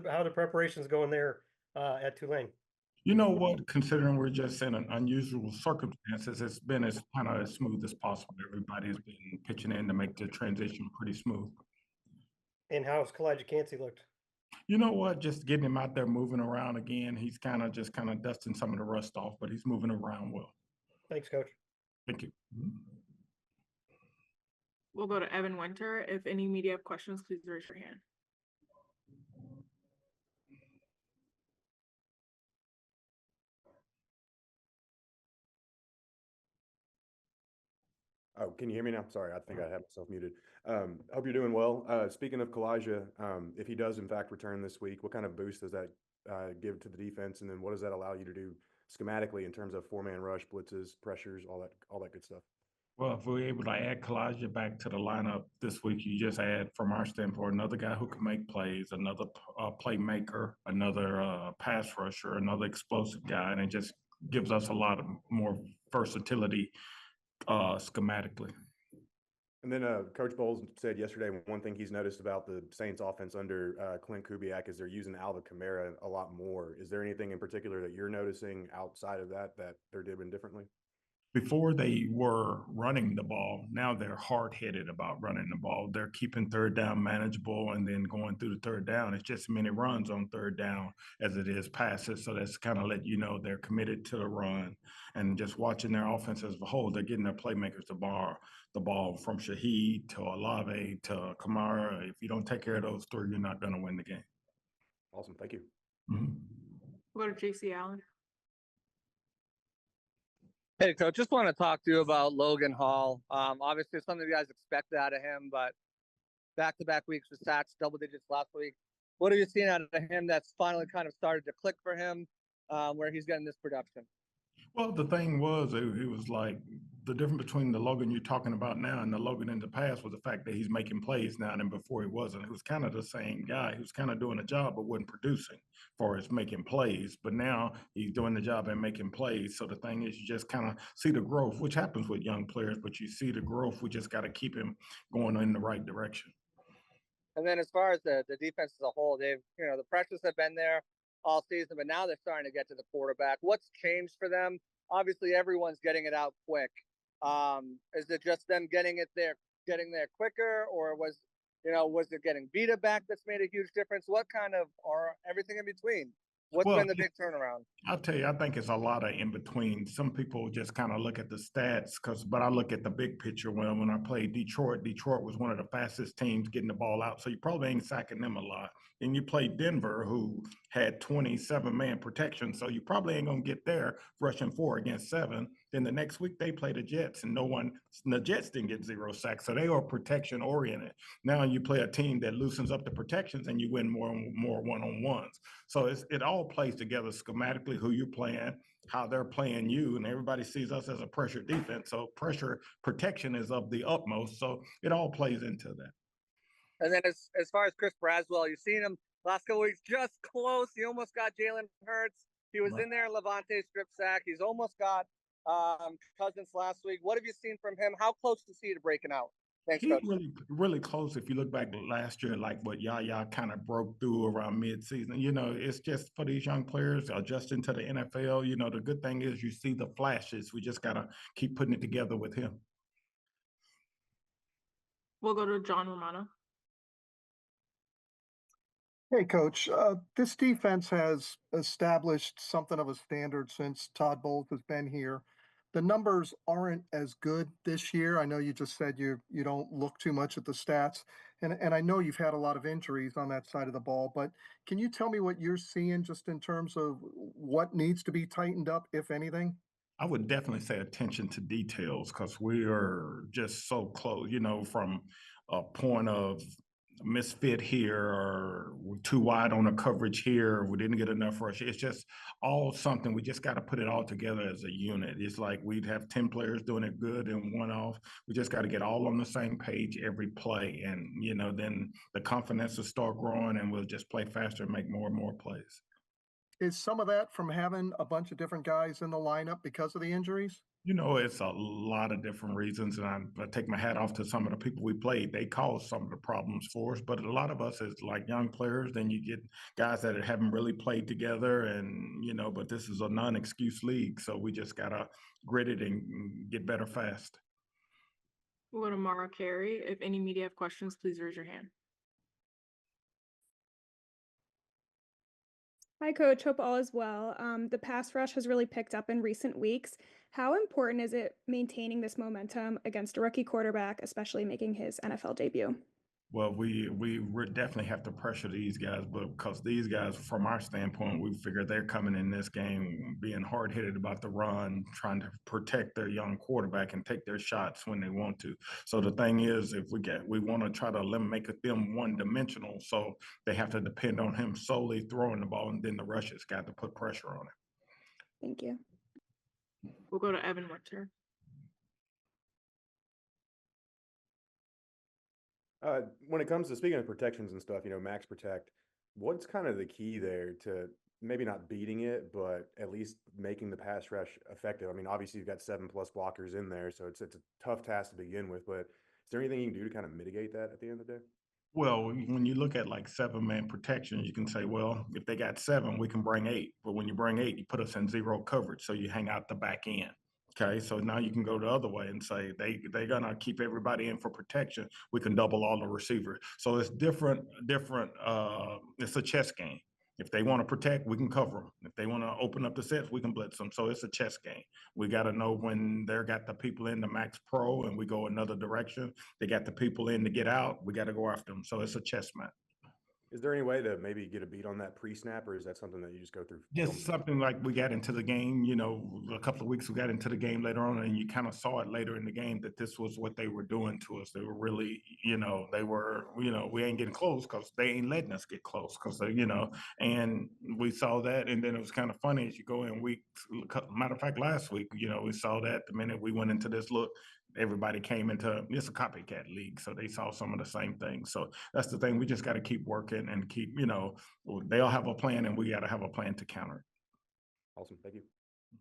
How the preparations going there at Tulane? You know what? Considering we're just in an unusual circumstances, it's been as kind of as smooth as possible. Everybody's been pitching in to make the transition pretty smooth. And how's Kalijah Kancey looked? You know what? Just getting him out there moving around again. He's kind of dusting some of the rust off, but he's moving around well. Thanks, Coach. Thank you. We'll go to Evan Winter. If any media have questions, please raise your hand. Oh, can you hear me now? Sorry, I think I had myself muted. Hope you're doing well. Speaking of Kalijah, if he does in fact return this week, what kind of boost does that give to the defense? And then what does that allow you to do schematically in terms of four-man rush, blitzes, pressures, all that good stuff? Well, if we're able to add Kalijah back to the lineup this week, you just add, from our standpoint, another guy who can make plays, another playmaker, another pass rusher, another explosive guy, and it just gives us a lot of more versatility schematically. And then Coach Bowles said yesterday one thing he's noticed about the Saints offense under Clint Kubiak is they're using Alvin Kamara a lot more. Is there anything in particular that you're noticing outside of that they're doing differently? Before they were running the ball, now they're hard-headed about running the ball. They're keeping third down manageable and then going through the third down. It's just as many runs on third down as it is passes. So that's kind of let you know they're committed to the run. And just watching their offense as a whole, they're getting their playmakers to bar the ball from Shaheed to Olave to Kamara. If you don't take care of those three, you're not going to win the game. Awesome. Thank you. Mm-hmm. We'll go to JC Allen. Hey, Coach, just want to talk to you about Logan Hall. Obviously, something you guys expected out of him, but back-to-back weeks with sacks, double digits last week. What are you seeing out of him that's finally kind of started to click for him, where he's getting this production? Well, the thing was, it was like the difference between the Logan you're talking about now and the Logan in the past was the fact that he's making plays now and before he wasn't. It was kind of the same guy. He was kind of doing a job but wasn't producing for his making plays. But now he's doing the job and making plays. So the thing is, you just kind of see the growth, which happens with young players, but you see the growth. We just got to keep him going in the right direction. And then as far as the defense as a whole, the pressures have been there all season, but now they're starting to get to the quarterback. What's changed for them? Obviously, everyone's getting it out quick. Is it just them getting there quicker, or was it getting Vita back that's made a huge difference? What kind of, or everything in between? What's been the big turnaround? I'll tell you, I think it's a lot of in between. Some people just kind of look at the stats, but I look at the big picture. When I played Detroit was one of the fastest teams getting the ball out, so you probably ain't sacking them a lot. And you played Denver, who had 27-man protection, so you probably ain't gonna get there rushing 4 against 7. Then the next week they play the Jets, and the Jets didn't get 0 sacks, so they are protection oriented. Now you play a team that loosens up the protections, and you win more one-on-ones. So it all plays together schematically, who you're playing, how they're playing you, and everybody sees us as a pressure defense. So pressure protection is of the utmost. So it all plays into that. And then as far as Chris Braswell, you've seen him last couple weeks, just close. He almost got Jalen Hurts. He was in there, Levante strip sack. He's almost got Cousins last week. What have you seen from him? How close is he to breaking out? Thanks, He's Coach. really close. If you look back last year, like what Yaya kind of broke through around mid-season, it's just for these young players adjusting to the NFL. The good thing is you see the flashes. We just got to keep putting it together with him. We'll go to John Romano. Hey, Coach, this defense has established something of a standard since Todd Bowles has been here. The numbers aren't as good this year. I know you just said you don't look too much at the stats, and I know you've had a lot of injuries on that side of the ball, but can you tell me what you're seeing just in terms of what needs to be tightened up, if anything? I would definitely say attention to details, because we are just so close, from a point of misfit here, or we're too wide on the coverage here, we didn't get enough rush. It's just all something. We just got to put it all together as a unit. It's like we'd have 10 players doing it good and one off. We just got to get all on the same page every play. And, then the confidence will start growing and we'll just play faster and make more and more plays. Is some of that from having a bunch of different guys in the lineup because of the injuries? You know, it's a lot of different reasons, and I take my hat off to some of the people we played. They caused some of the problems for us, but a lot of us is like young players. Then you get guys that haven't really played together, and you know, but this is a non-excuse league, so we just gotta grit it and get better fast. We'll go to Mara Carey. If any media have questions, please raise your hand. Hi, Coach. Hope all is well. The pass rush has really picked up in recent weeks. How important is it maintaining this momentum against a rookie quarterback, especially making his NFL debut? Well, we definitely have to pressure these guys, but because these guys, from our standpoint, we figure they're coming in this game being hard headed about the run, trying to protect their young quarterback and take their shots when they want to. So the thing is, if we want to try to make them one dimensional, so they have to depend on him solely throwing the ball, and then the rush has got to put pressure on him. Thank you. We'll go to Evan Winter. When it comes to speaking of protections and stuff, max protect, what's kind of the key there to maybe not beating it, but at least making the pass rush effective? I mean, obviously you've got 7+ blockers in there, so it's a tough task to begin with, but is there anything you can do to kind of mitigate that at the end of the day? Well, when you look at like 7-man protection, you can say, well, if they got 7, we can bring 8. But when you bring 8, you put us in 0 coverage, so you hang out the back end. Okay, so now you can go the other way and say they're gonna keep everybody in for protection. We can double all the receivers. So it's different. It's a chess game. If they want to protect, we can cover them. If they want to open up the sets, we can blitz them. So it's a chess game. We got to know when they're got the people in the max pro and we go another direction. They got the people in to get out. We got to go after them. So it's a chess match. Is there any way to maybe get a beat on that pre-snap, or is that something that you just go through? Just something like we got into the game, a couple of weeks we got into the game later on, and you kind of saw it later in the game that this was what they were doing to us. They were really, we ain't getting close because they ain't letting us get close because, and we saw that. And then it was kind of funny as you go in matter of fact, last week, we saw that the minute we went into this look, everybody came into it's a copycat league, so they saw some of the same things. So that's the thing. We just got to keep working and keep, they'll have a plan and we got to have a plan to counter it. Awesome. Thank you.